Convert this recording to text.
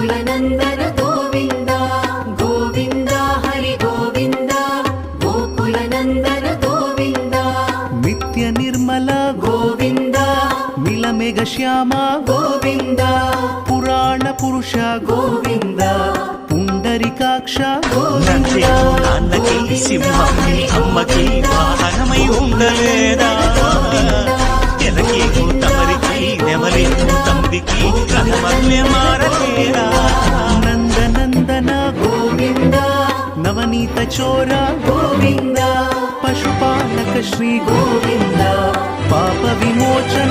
गोकुलनन्दन गोविन्द गोविन्द हरि गोविन्द गोकुलनन्दन गोविन्द नित्य निर्मल गोविन्द मिलमेघ श्याम गोविन्द पुराण पुरुष गोविन्द पुण्डरीकाक्ष నాన్నకి సింహంకి అమ్మకి వాహనమై ఉండలేదా ఎలకి తమరికి నెమలి తంబికి రథమల్లె మారలేదా నందనందన गोविन्द नवनीत चोर गोविन्द पशुपालक श्री गोविन्द पाप विमोचन